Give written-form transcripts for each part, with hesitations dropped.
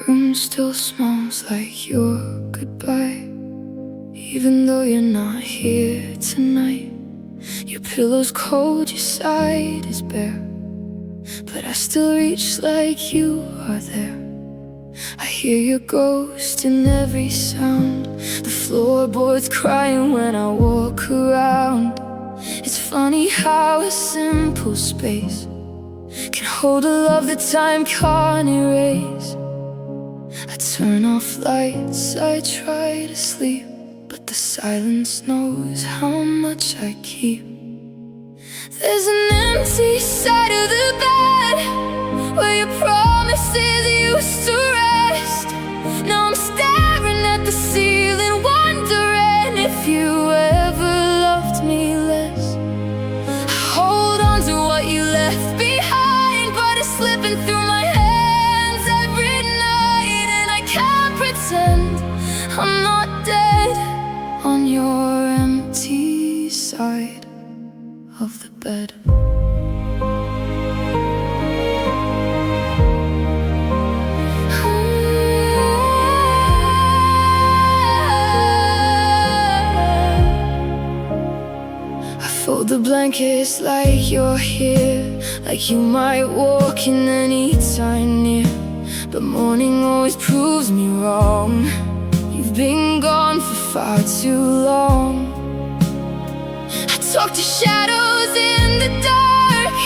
room still smells like your goodbye. Even though you're not here tonight, your pillow's cold, your side is bare, but I still reach like you are there. I hear your ghost in every sound. The floorboards crying when I walk around. It's funny how a simple space can hold a love that time can't erase. I turn off lights, I try to sleep, but the silence knows how much I keep. There's an empty side of the bed where your promises used to rest. Now I'm staring at the ceiling, wondering if you ever loved me less. I hold on to what you left behind, but it's slipping through my hands every night, and I can't pretend I'm not dead on your empty side of the bed. Fold the blankets like you're here, like you might walk in any time near. But morning always proves me wrong. You've been gone for far too long. I talk to shadows in the dark,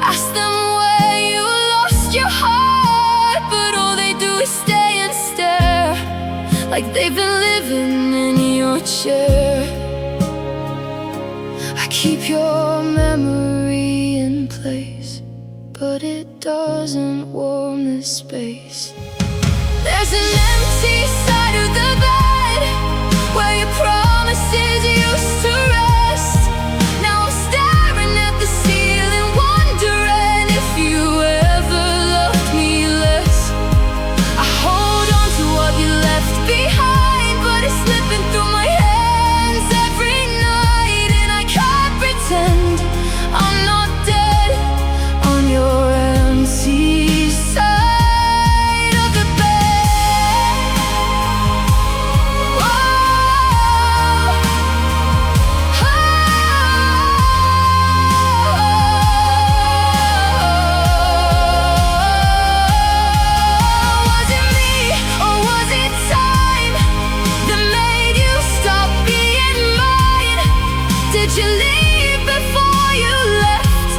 ask them where you lost your heart, but all they do is stay and stare, like they've been living in your chair. Keep your memory in place, but it doesn't warm the space. There's an empty side of the bed where your promises used to rest. Now I'm staring at the ceiling, wondering if you ever loved me less. I hold on to what you left behind, but it's slipping through my hands every night, and I can't pretend I'm not dead on your empty side of the bed. Whoa. Was it me, or was it time that made you stop being mine? Did you leave before you left,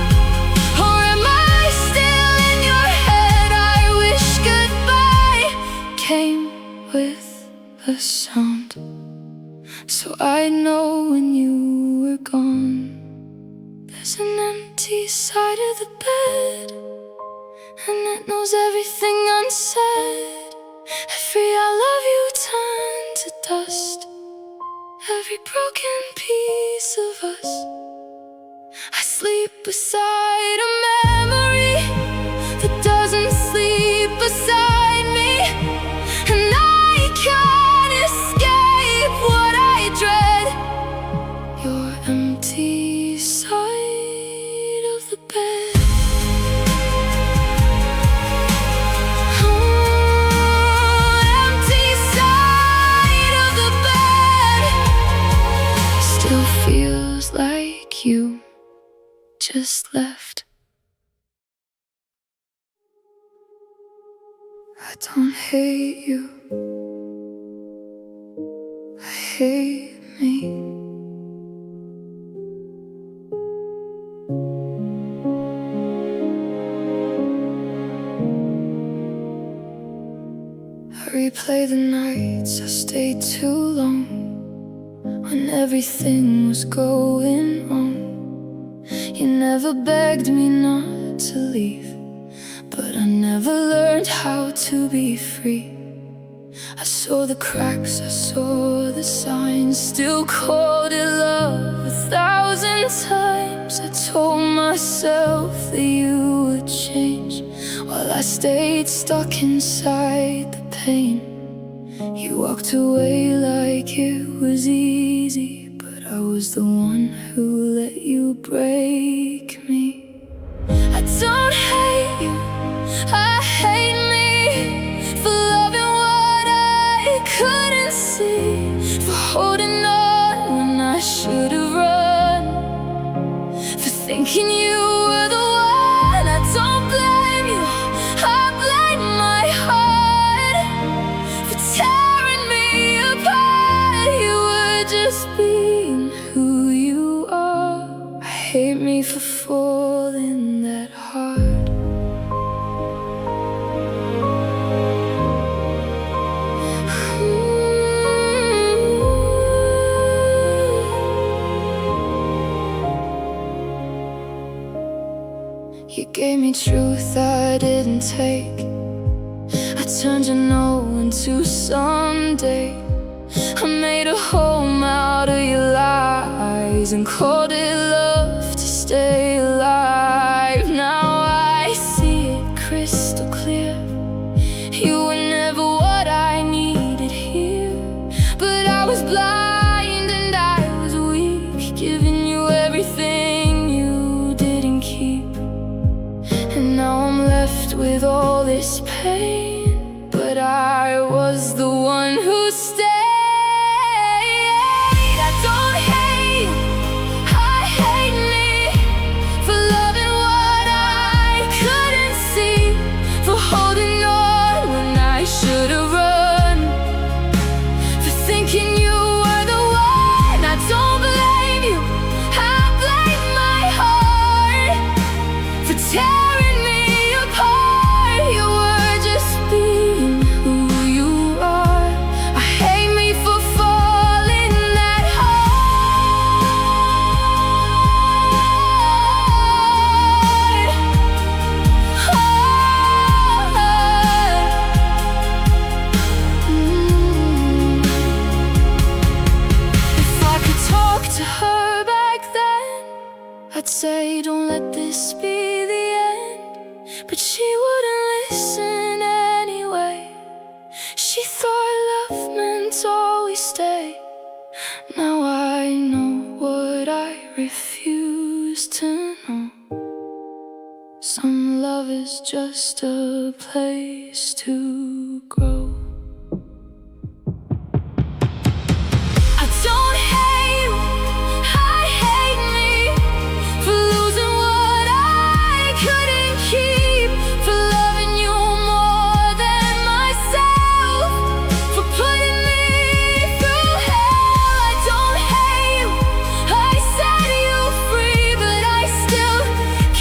or am I still in your head? I wish goodbye came with a sound, so I'd know when you were gone. There's an empty side of the bed, and it knows everything unsaid. Every I love you turned to dust, every broken piece of us. I sleep beside a memory that doesn't sleep beside me, and I can't escape what I dread. Your empty side of the bed. Empty side of the bed still feels like you just left. I don't hate you, I hate me. I replay the nights I stayed too long, when everything was going wrong. You never begged me not to leave, but I never learned how to be free. I saw the cracks, I saw the signs, still called it love 1,000 times. I told myself that you would change, while I stayed stuck inside the pain. You walked away like it was easy, but I was the one who let you break me. I don't hate you, I hate me for love thinking you were the one. I don't blame you, I blame my heart for tearing me apart. You were just being who you are. I hate me for falling that hard. You gave me truth I didn't take. I turned your no into someday. I made a home out of your lies and called it love to stay alive. Now I see it crystal clear. You were never what I needed here, but I was blind and I was weak, giving you everything you didn't keep. And now I'm left with all this pain, but I was the one who stayed. I don't hate you, I hate me for loving what I couldn't see, for holding on when I should have run, for thinking you were the one. I don't blame you, I blame my heart for tearing me apart. You were just being who you are. I hate me for falling that If I could talk to her back then, I'd say don't let this be the end. But she wouldn't listen anyway. She thought love meant always stay. Now I know what I refuse to know. Some love is just a place to grow. I don't hate you, I hate me for losing what I couldn't keep, for loving you more than myself, for putting me through hell. I don't hate you, I set you free, but I still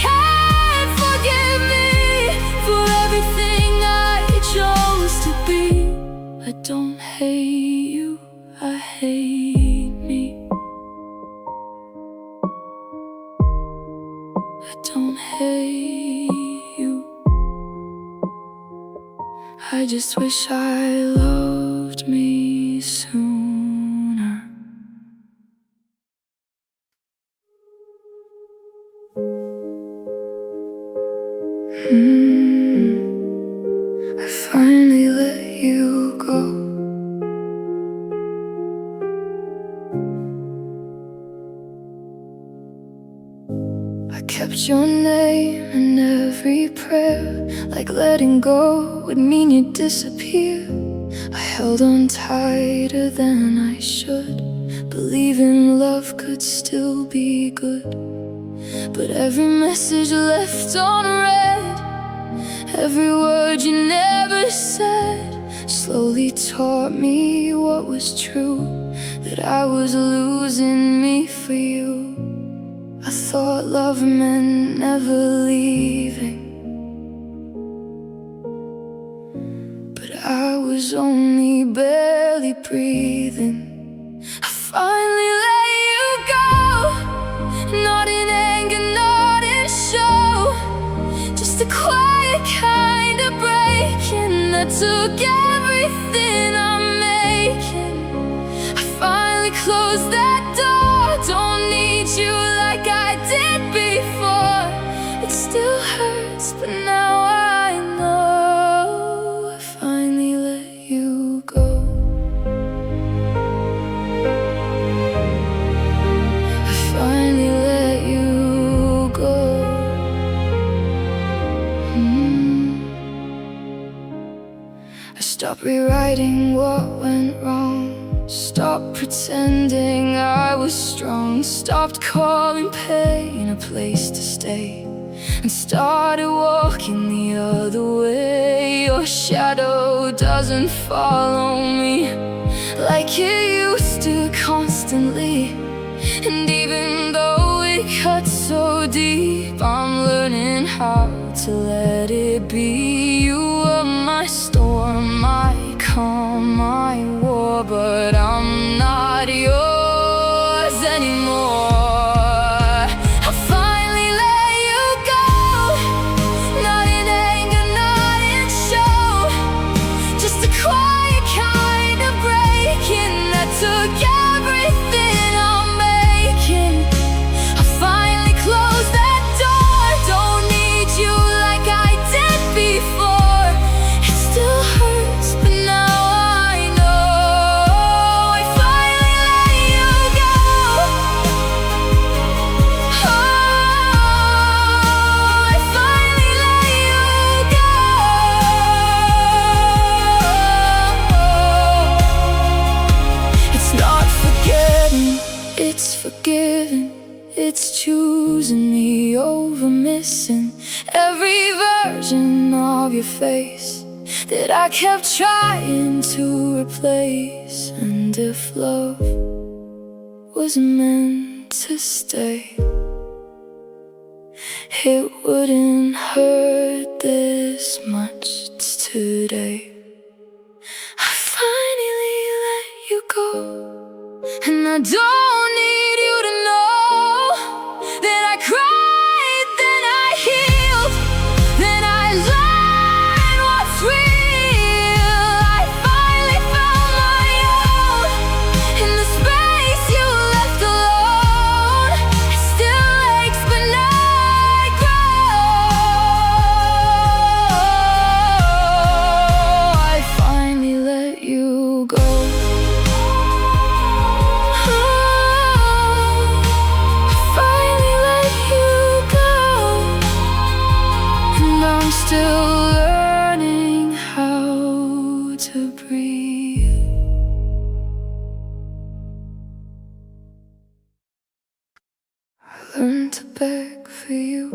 can't forgive me for everything I chose to be. I don't hate you, I hate me. I don't hate you, I just wish I loved me sooner. I finally let you go. I kept your name in every prayer, like letting go would mean you'd disappear. I held on tighter than I should, believing love could still be good. But every message left unread, every word you never said, slowly taught me what was true, that I was losing me for you. I thought love meant never leaving, but I was only barely breathing. I finally let you go, not in anger, not in show, just a quiet kind of breaking that took everything I'm making. I finally closed that door, don't need you like I did before. It still hurts, but now I know I finally let you go. I finally let you go. I stopped rewriting what went wrong, Stopped pretending I was strong, stopped calling pain a place to stay, and started walking the other way. Your shadow doesn't follow me like it used to constantly. And even though it cuts so deep, I'm learning how to let it be. You were my storm, my calm, my war, but I'm not yours anymore. I finally let you go, not in anger, not in show, just a quiet kind of breaking that took everything I'm making. I finally closed that door, don't need you like I did before. It still hurts, but now I know I finally let you go. Oh, I finally let you go. It's not forgetting, it's forgiving. It's choosing me over missing every version of your face that I kept trying to replace. And if love was meant to stay, it wouldn't hurt this much today. I finally let you go, and I don't need you to know that I cried, then I healed, then I learned what's real. I finally found my own in the space you left alone. It still aches, but now I grow. I finally let you go. I'm still learning how to breathe. I learned to beg for you.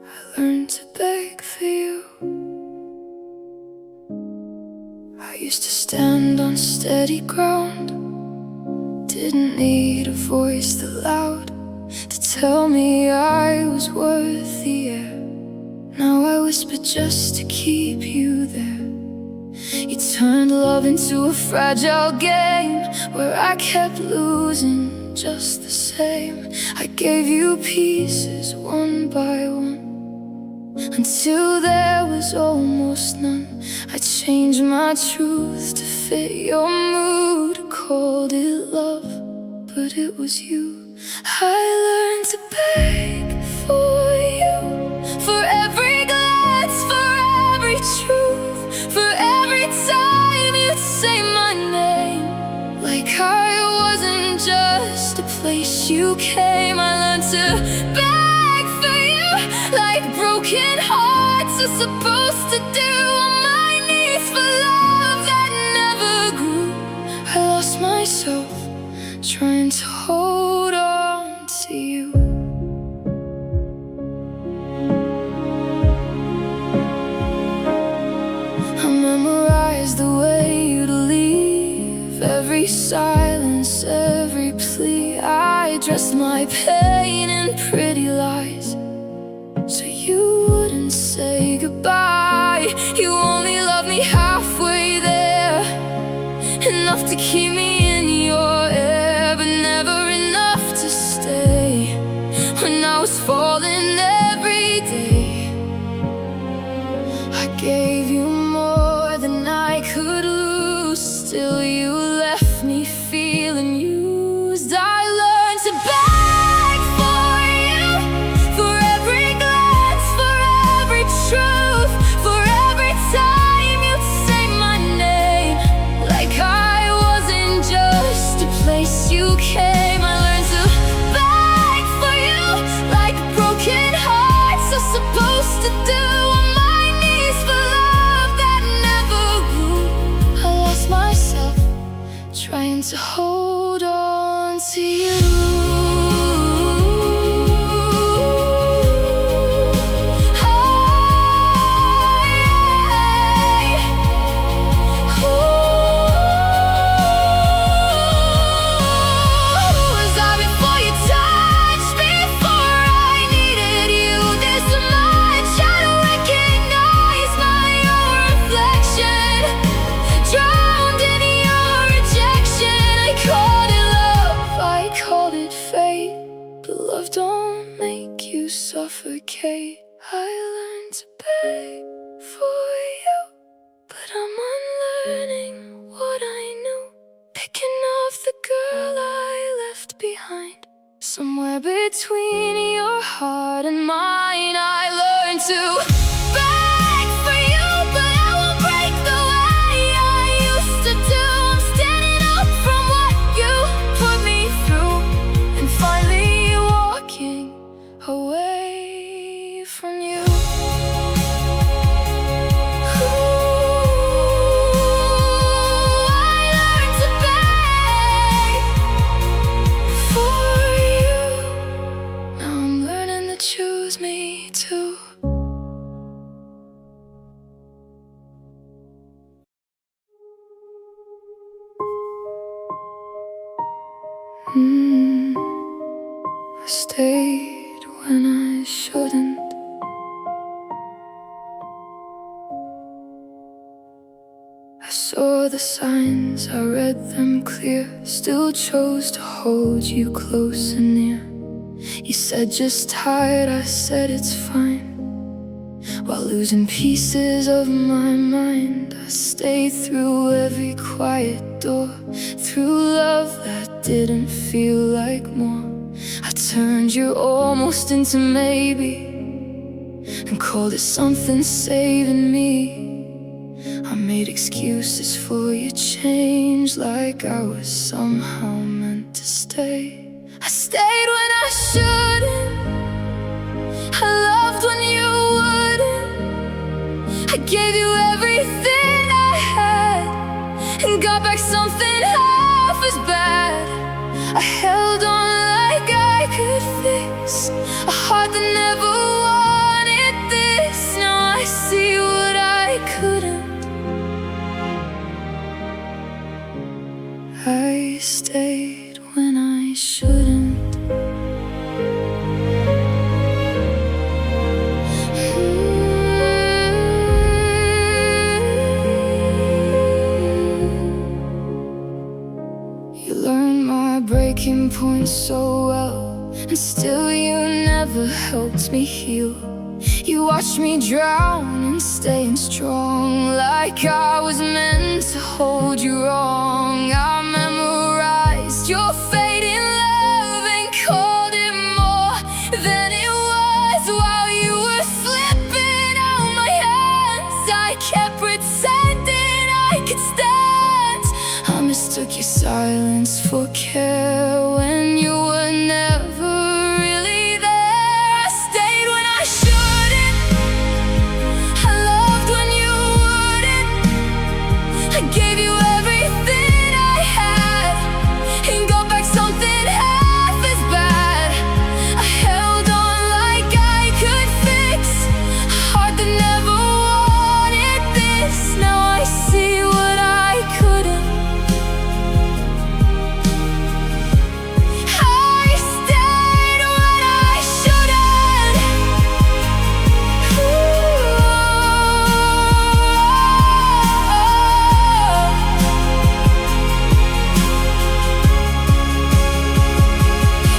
I learned to beg for you. I used to stand on steady ground, didn't need a voice that loud to tell me I was worth the air. Now I whisper just to keep you there. You turned love into a fragile game where I kept losing just the same. I gave you pieces one by one until there was almost none. I changed my truth to fit your mood, called it love, but it was you. I learned to beg for you, for every glance, for every truth, for every time you'd say my name. Like I wasn't just a place you came. I learned to beg for you, like broken hearts are supposed to do, on my knees for love that never grew. I lost myself trying to hold on to you. I memorized the way you'd leave, every silence, every plea. I dressed my pain in pretty lies so you wouldn't say goodbye. You only loved me halfway there, enough to keep me in your air, but never enough to stay. When I was falling every day, I gave you more than I could lose. Still you left me feeling used. I learned to beg for you, for every glance, for every truth, for every time you'd say my name. Like I wasn't just okay. I learned to beg for you, but I'm unlearning what I knew. Picking up the girl I left behind. Somewhere between your heart and mine, I learned to beg for you, but I won't break the way I used to do. I'm standing up from what you put me through, and finally walking away from you. Choose me too. I stayed when I shouldn't. I saw the signs, I read them clear. Still chose to hold you close and near. You said just tired, I said it's fine. While losing pieces of my mind, I stayed through every quiet door, through love that didn't feel like more. I turned your almost into maybe, and called it something saving me. I made excuses for your change, like I was somehow meant to stay. I stayed when I shouldn't. I loved when you wouldn't. I gave you everything I had, and got back something half as bad. I held on like I could fix a heart that never wanted this. Now I see what I couldn't. I stayed when I shouldn't. You learned my breaking point so well, and still you never helped me heal. You watched me drown and staying strong, like I was meant to hold you wrong. I memorized your fading love and called it more than it was. While you were slipping out my hands, I kept pretending I could stand. I mistook your silence for care when you were never really there. I stayed when I shouldn't. I loved when you wouldn't. I gave you everything I had, and got back something half as bad. I held on like I could fix a heart that never wanted this. Now I see what I couldn't. I stayed when I shouldn't.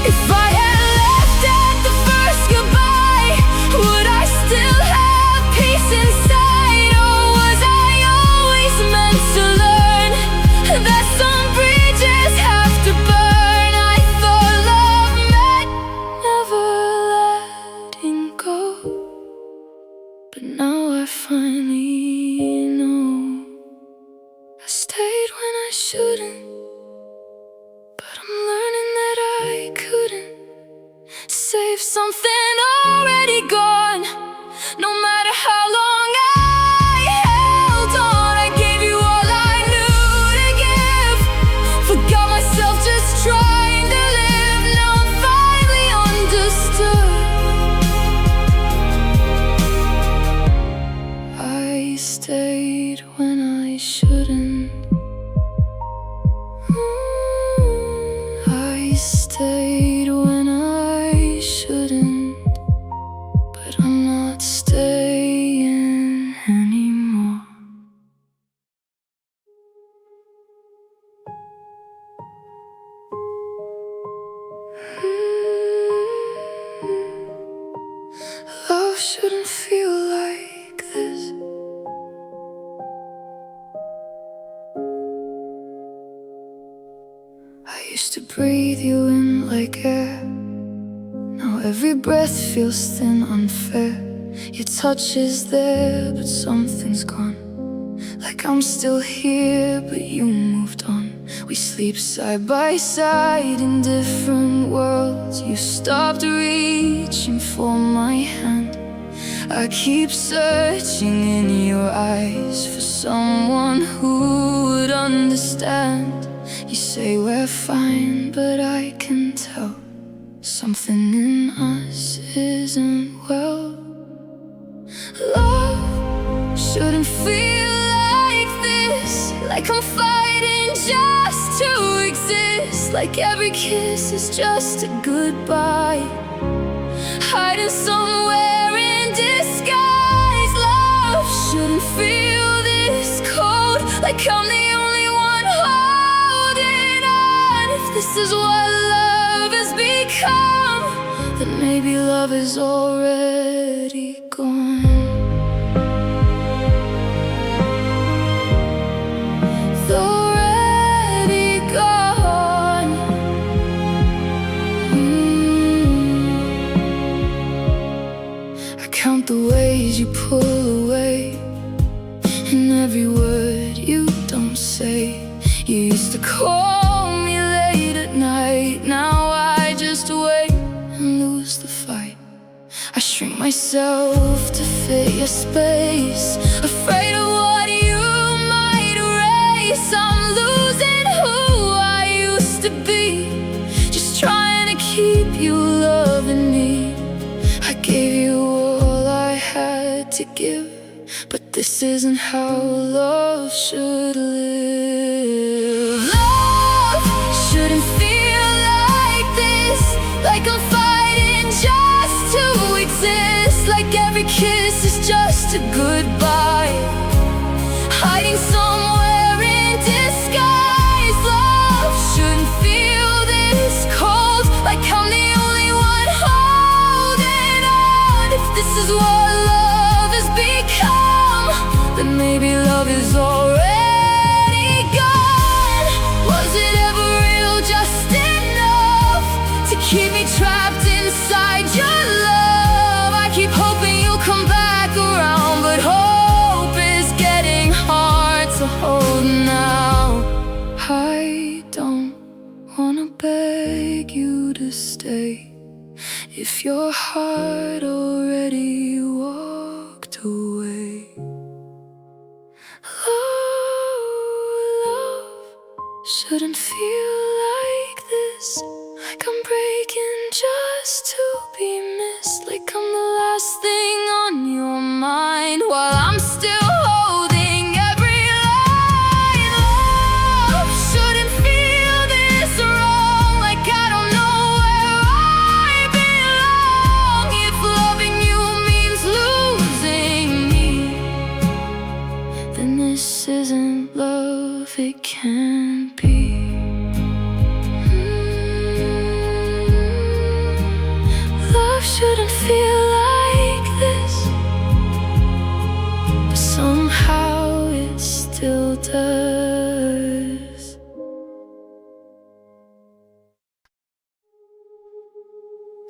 If I had left at the first goodbye, would I still have peace inside? Or was I always meant to learn that some bridges have to burn? I thought love meant never letting go, but now I finally know. I stayed when I shouldn't, but I'm learning that I couldn't save something already gone. No matter how long I held on, I gave you all I knew to give. Forgot myself just trying to live. Now I'm finally understood. I stayed when I shouldn't. I stayed when I shouldn't, but I'm not staying anymore. Used to breathe you in like air. Now every breath feels thin, unfair. Your touch is there, but something's gone. Like I'm still here, but you moved on. We sleep side by side in different worlds. You stopped reaching for my hand. I keep searching in your eyes for someone who would understand. You say we're fine, but I can tell something in us isn't well. Love shouldn't feel like this, like I'm fighting just to exist, like every kiss is just a goodbye, hiding somewhere in disguise. Love shouldn't feel this cold, like I'm the only one holding on. If this is what love has become, then maybe love is already gone. Count the ways you pull away, and every word you don't say. You used to call me late at night, now I just wait and lose the fight. I shrink myself to fit your space, afraid of what you might erase. I'm losing who I used to be, just trying to keep you loving me. I gave you all I had to give, but this isn't how love should live. Love shouldn't feel like this, like I'm fighting just to exist, like every kiss is just a goodbye, hiding somewhere in disguise. Love shouldn't feel this cold, like I'm the only one holding on. If this is what love has become, then maybe love is already gone. Was it ever real, just enough to keep me trapped inside your love? I keep hoping you'll come back around, but hope is getting hard to hold now. I don't wanna beg you to stay if your heart already walked away. Love shouldn't feel like this, like I'm breaking just to be missed, like I'm the last thing on your mind while I'm still holding every line. Love shouldn't feel this wrong, like I don't know where I belong. If loving you means losing me, then this isn't love, it can't be. Love shouldn't feel like this, but somehow it still does.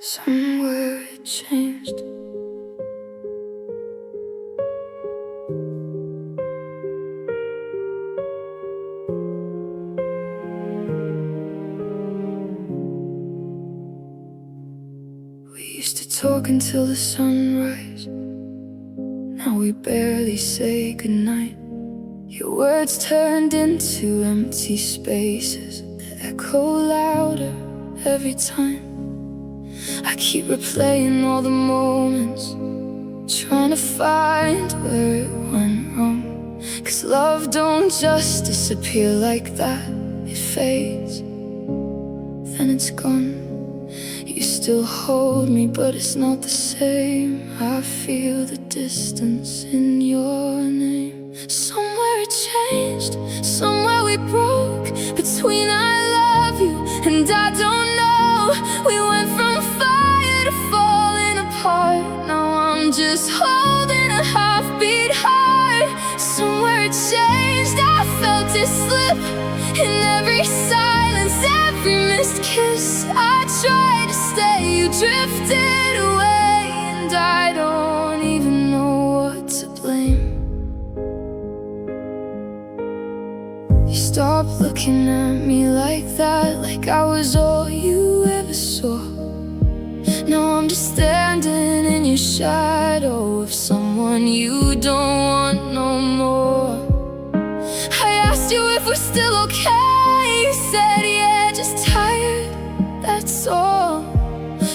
Somewhere it changed. We used to talk until the sunrise, now we barely say goodnight. Your words turned into empty spaces that echo louder every time. I keep replaying all the moments, trying to find where it went wrong. 'Cause love don't just disappear like that, it fades, then it's gone. You still hold me, but it's not the same. I feel the distance in your name. Somewhere it changed, somewhere we broke, between I love you and I don't know. We went from fire to falling apart, now I'm just holding a half-beat heart. Somewhere it changed, I felt it slip in every silence, every missed kiss. I tried to stay, you drifted away, and I don't even know what to blame. You stopped looking at me like that, like I was all you ever saw. Now I'm just standing in your shadow of someone you don't want no more. I asked you if we're still okay, you said yeah, just tired, that's all.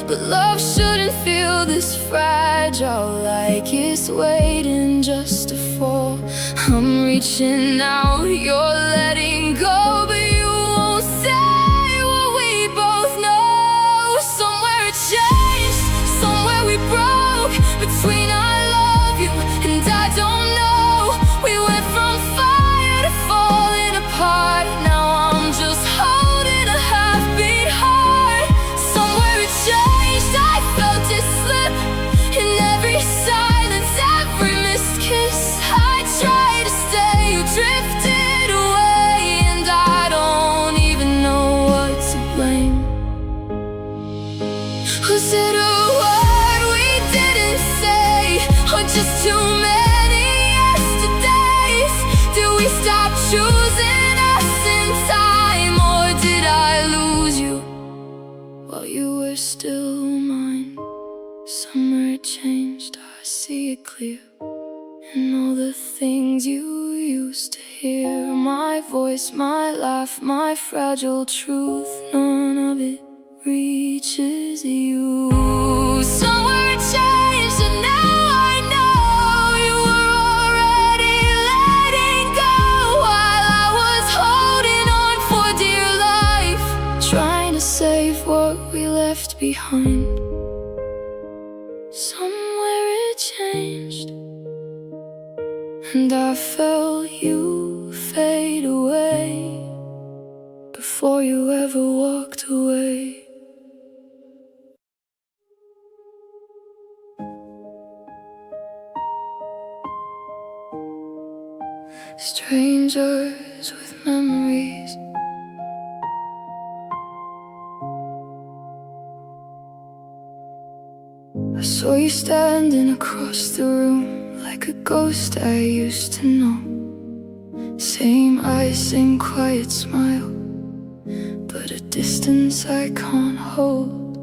But love shouldn't feel this fragile, like it's waiting just to fall. I'm reaching out, you're letting go, but you won't say what we both know. Somewhere it changed, somewhere we broke, between I love you and I don't know. We went from fire to falling apart, now I'm just holding a half-beat heart. Somewhere it changed, I felt it slip in every silence, every missed kiss. I tried to stay, you drifted away, and I don't even know what to blame. Was it a word we didn't say, or just too many yesterdays? Did we stop choosing us in time, or did I lose you while you were still mine? Somewhere it changed, I see it clear, and all the things you used to hear. My voice, my laugh, my fragile truth, none of it reaches you. Somewhere it changed, and now I know you were already letting go, while I was holding on for dear life, trying to save what we left behind. Somewhere it changed, and I felt you fade away before you ever walked away. Strangers with memories, I saw you standing across the room like a ghost I used to know. Same eyes, same quiet smile, but a distance I can't hold.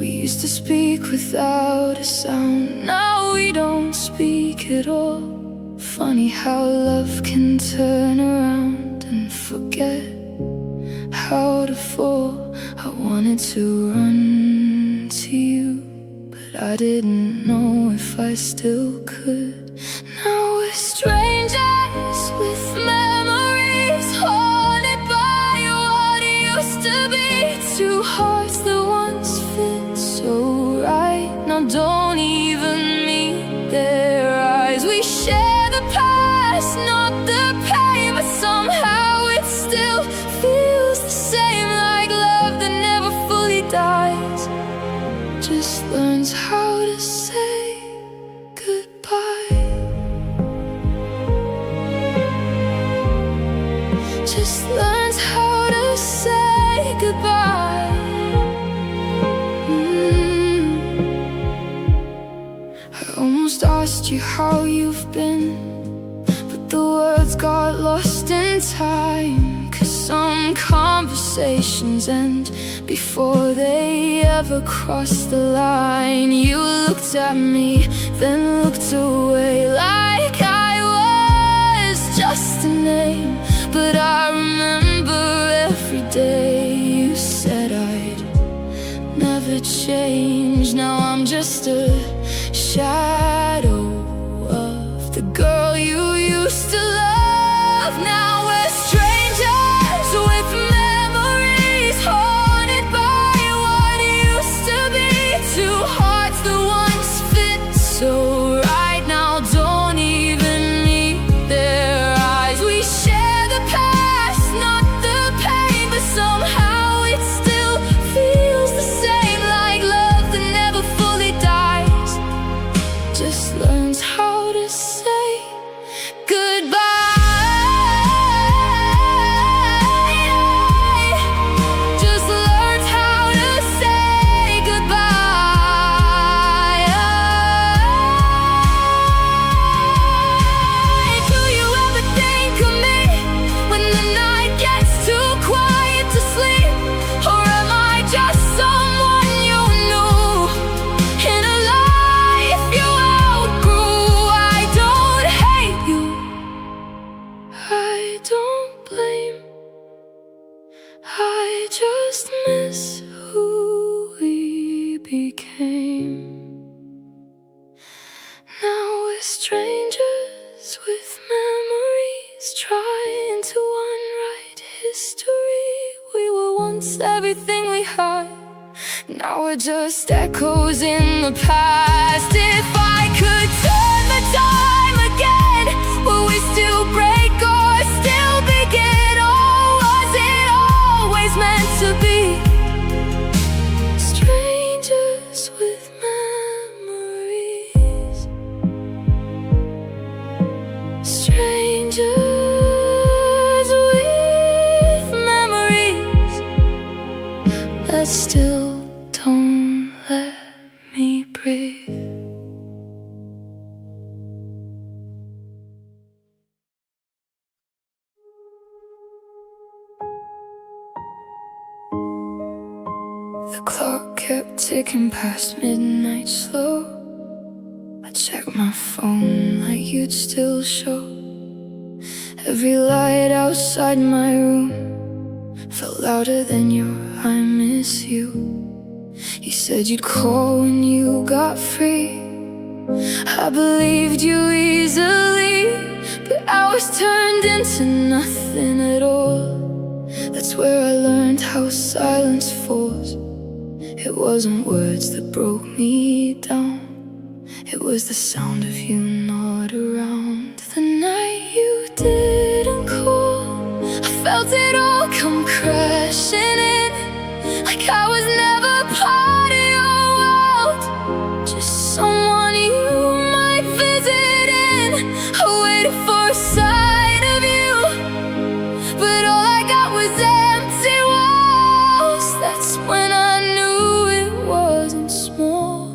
We used to speak without a sound, now we don't speak at all. Funny how love can turn around and forget how to fall. I wanted to run to you, but I didn't know if I still could. Now we're strangers with memories, haunted by what used to be. Two hearts that once fit so right, now don't even meet their eyes. We share the past, not the pain, but somehow it still feels the same, like love that never fully dies, just learns how to say goodbye. Just learns how to say goodbye. I almost asked you how you've been, but the words got lost in time. 'Cause some conversations end before they ever cross the line. You looked at me, then looked away, like I was just a name. But I remember every day you said I'd never change. Now I'm just a shadow of the girl you used to love. Now we're strangers with memories, haunted by what used to be. Two hearts that once fit so right, now don't even meet their eyes. We share the past, not the pain, but somehow it still feels the same, like love that never fully dies, just everything we had. Now we're just echoes in the past. If I could turn the time again, will we still break or still begin? Or was it always meant to be? Strangers with memories. Strangers with memories that still don't let me breathe. The clock kept ticking past midnight slow. I checked my phone like you'd still show. Every light outside my room felt louder than your I miss you. You said you'd call when you got free. I believed you easily, but hours turned into nothing at all. That's where I learned how silence falls. It wasn't words that broke me down, it was the sound of you not around. The night you didn't call, I felt it all come crashing in, like I was never part of your world, just someone you might visit in. I waited for a sight of you, but all I got was empty walls. That's when I knew it wasn't small.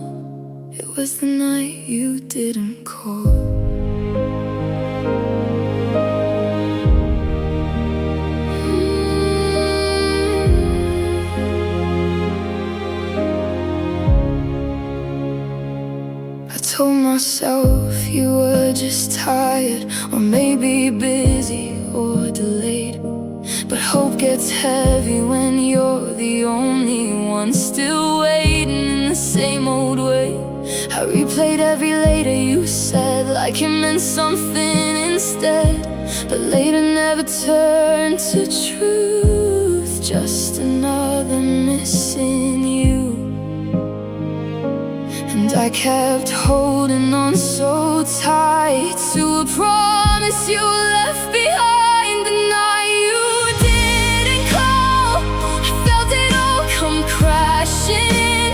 It was the night you didn't call. I told myself you were just tired, or maybe busy or delayed. But hope gets heavy when you're the only one still waiting in the same old way. I replayed every later you said, like it meant something instead. But later never turned to truth, just another missing you. And I kept holding on so tight to a promise you left behind. The night you didn't call, I felt it all come crashing in,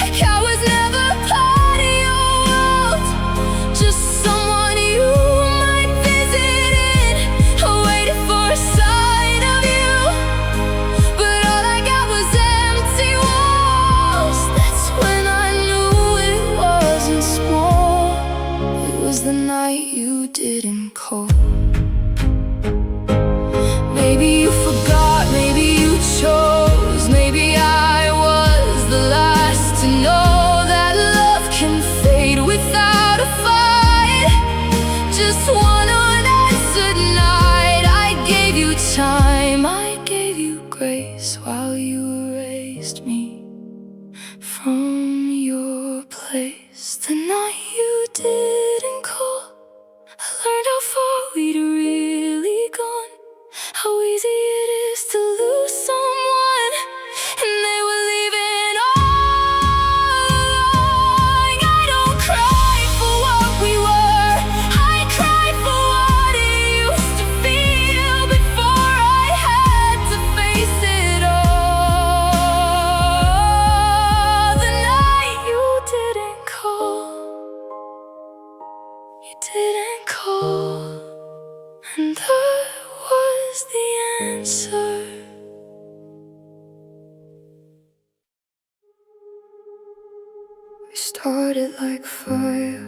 like I was never part of your world, just someone you might visit in. I waited for a sight of you, but all I got was empty walls. That's when I knew it wasn't small. It was the night you didn't call. Maybe you forgot, maybe you chose, maybe I was the last to know that love can fade without a fight. Just one unanswered night. I gave you time, I gave you grace, while you erased me from your place. The night you didn't call, I learned how far we'd really gone, how easy it is to lose someone, and they were leaving all along. I don't cry for what we were, I cry for what it used to feel before I had to face it all. The night you didn't call, you didn't call, and that was the answer. We started like fire,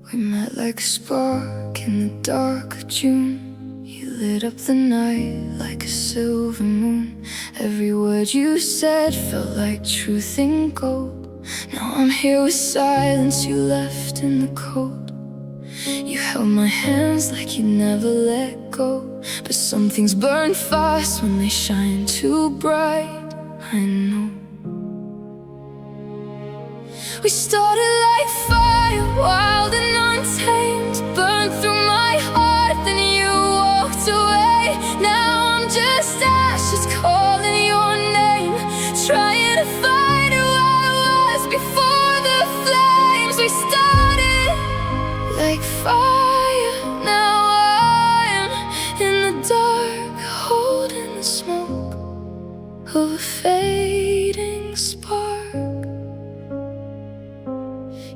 we met like a spark in the dark of June. You lit up the night like a silver moon. Every word you said felt like truth in gold. Now I'm here with silence you left in the cold. You held my hands like you never let go. But some things burn fast when they shine too bright. I know We started like fire, wild and untamed, burned through my heart, then you walked away. Now I'm just ashes calling your name, trying to find who I was before the flames. We started like fire, now I'm in the dark, holding the smoke of a fading spark.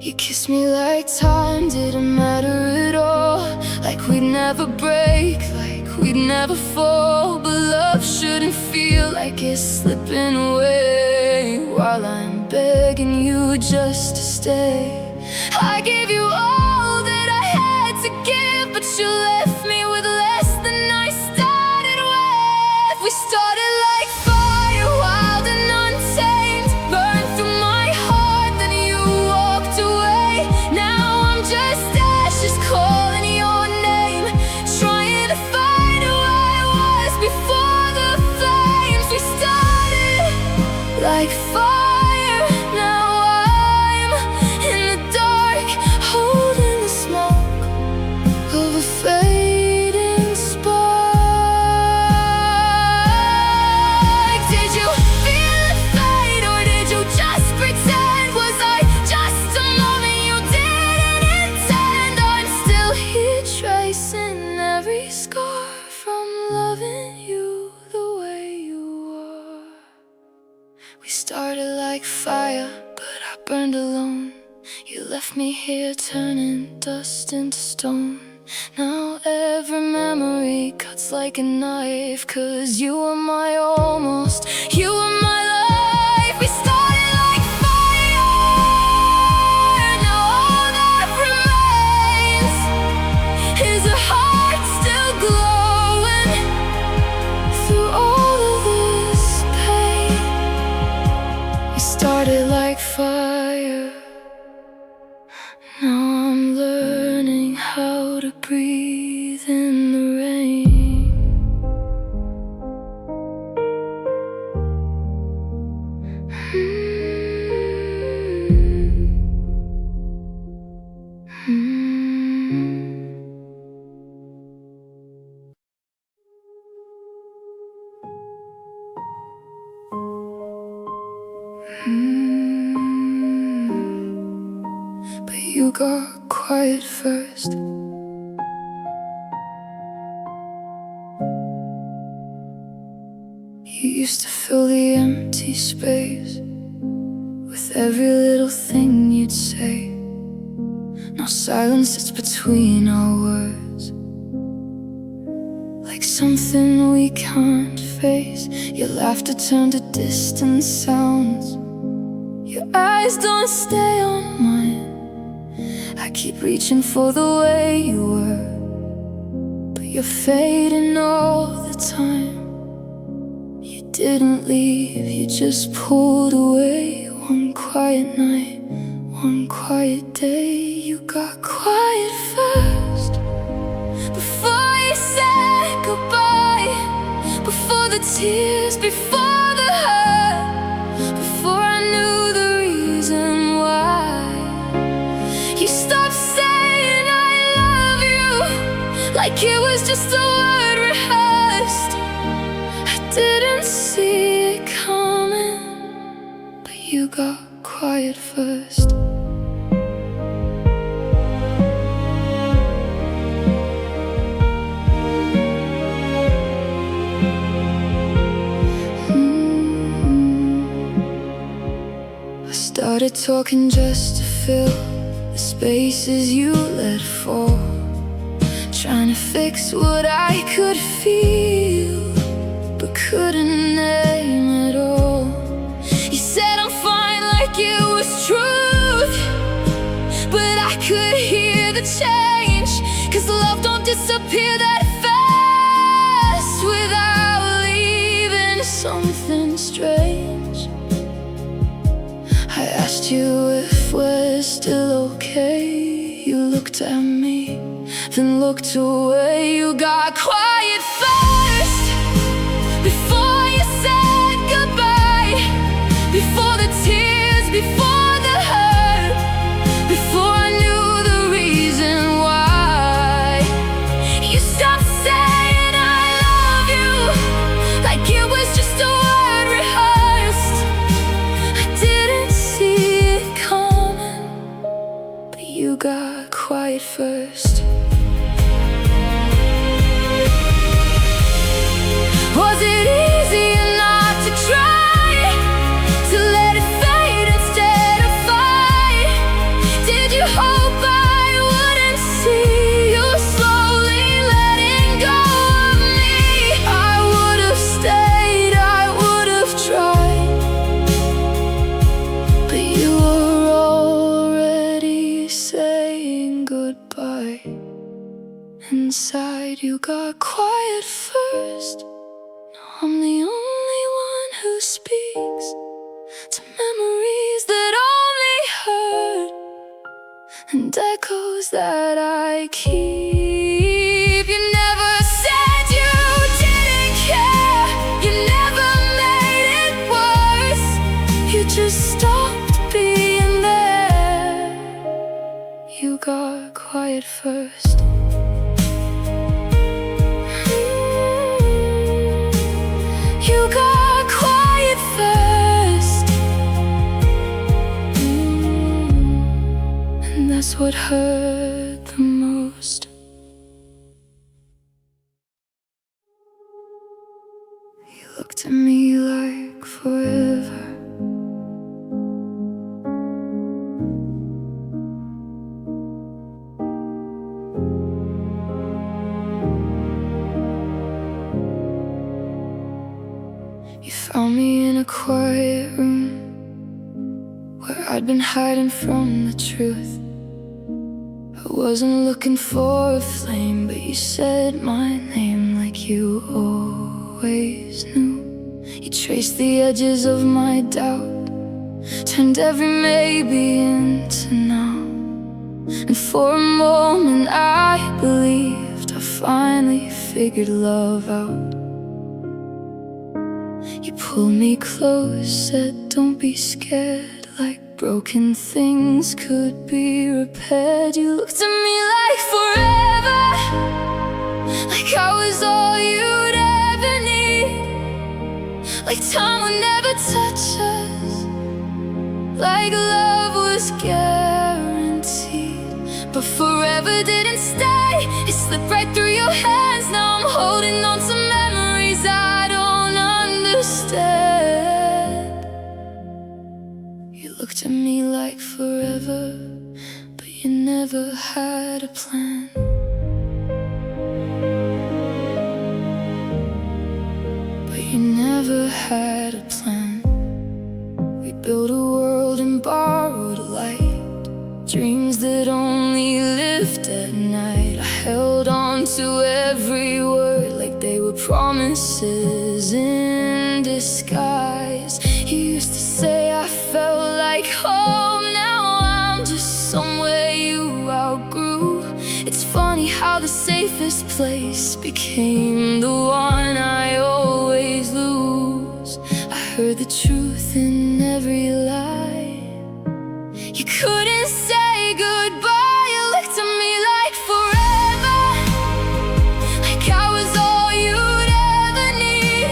You kissed me like time didn't matter at all, like we'd never break, like we'd never fall. But love shouldn't feel like it's slipping away while I'm begging you just to stay. I gave you all that I had to give, but you left me with less than I started with. We started like fire, wild and untamed, burned through my heart, then you walked away. Now I'm just ashes calling your name, trying to find who I was before the flames. We started like fire, now I'm in the dark, holding the smoke of a fading spark. Did you feel it fade, or did you just pretend? Was I just a moment you didn't intend? I'm still here tracing every scar from loving you the way you are. We started like fire, but I burned alone. You left me here turning dust into stone. Now every memory cuts like a knife, 'cause you were my almost, you were my life. We started like fire, now all that remains is a heart still glowing through all of this pain. We started like fire, now I'm learning how to breathe in the rain. But you got quiet first. You used to fill the empty space with every little thing you'd say. Now silence sits between our words, like something we can't face. Your laughter turned to distant sounds, your eyes don't stay on mine. I keep reaching for the way you were, but you're fading all the time. You didn't leave, you just pulled away. One quiet night, one quiet day, you got quiet first. Before you said goodbye, before the tears, before the hurt, before I knew the reason why. You stopped saying I love you, like it was just a word rehearsed. I didn't see it coming, but you got quiet first. I started talking just to fill the spaces you let fall, trying to fix what I could feel, but couldn't name it all. You said I'm fine like it was truth, but I could hear the change, 'cause love don't disappear that fast without leaving something strange. I asked you if we're still okay. You looked at me, then looked away. You got quiet first, before you said goodbye, before the tears, before the hurt, got quiet first. Now I'm the only one who speaks to memories that only hurt, and echoes that I keep. You never said you didn't care. You never made it worse. You just stopped being there. You got quiet first. You got quiet first. And that's what hurt the most. You looked at me like forever. You found me in a quiet room where I'd been hiding from the truth. I wasn't looking for a flame, but you said my name like you always knew. You traced the edges of my doubt, turned every maybe into now. And for a moment I believed I finally figured love out. You pulled me close, said don't be scared, like broken things could be repaired. You looked at me like forever, like I was all you'd ever need, like time would never touch us, like love was guaranteed. But forever didn't stay, it slipped right through your hands. Now I'm holding on to memories I don't understand. You looked at me like forever, but you never had a plan. But you never had a plan. We built a world and borrowed a light, dreams that only lived at night. I held on to every word like they were promises in disguise. You used to say I felt like home, now I'm just somewhere you outgrew. It's funny how the safest place became the one I always lose. I heard the truth in every lie. You couldn't say goodbye. You looked at me like forever, like I was all you'd ever need,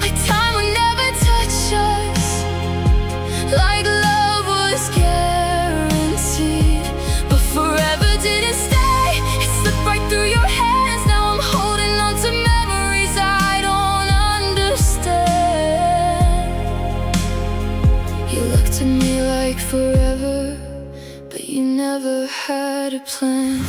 like time would never touch us, like love was guaranteed. But forever didn't stay, it slipped right through your hands. Now I'm holding on to memories I don't understand. You looked at me like forever, but you never had a plan.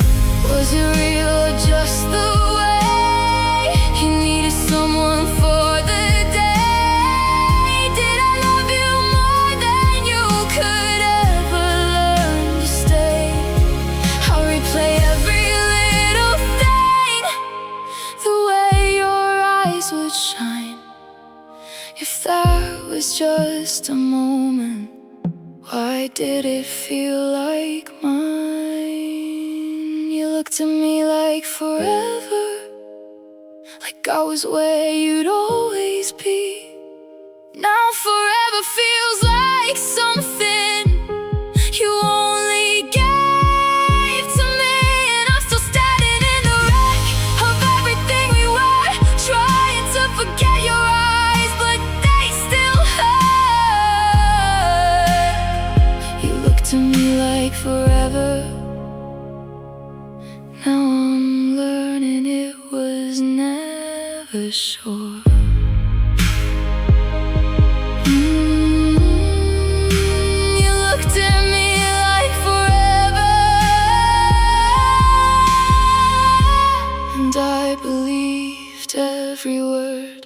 Was it real or just the way you needed someone for the day? Did I love you more than you could ever learn to stay? I'll replay every little thing, the way your eyes would shine. If that was just a moment, why did it feel like mine? You looked at me like forever, like I was where you'd always be. Now forever feels like something you only gave to me, and I'm still standing in the wreck of everything we were, trying to forget your eyes, but they still hurt. You looked at me like forever, now I'm learning it was never sure. You looked at me like forever, and I believed every word.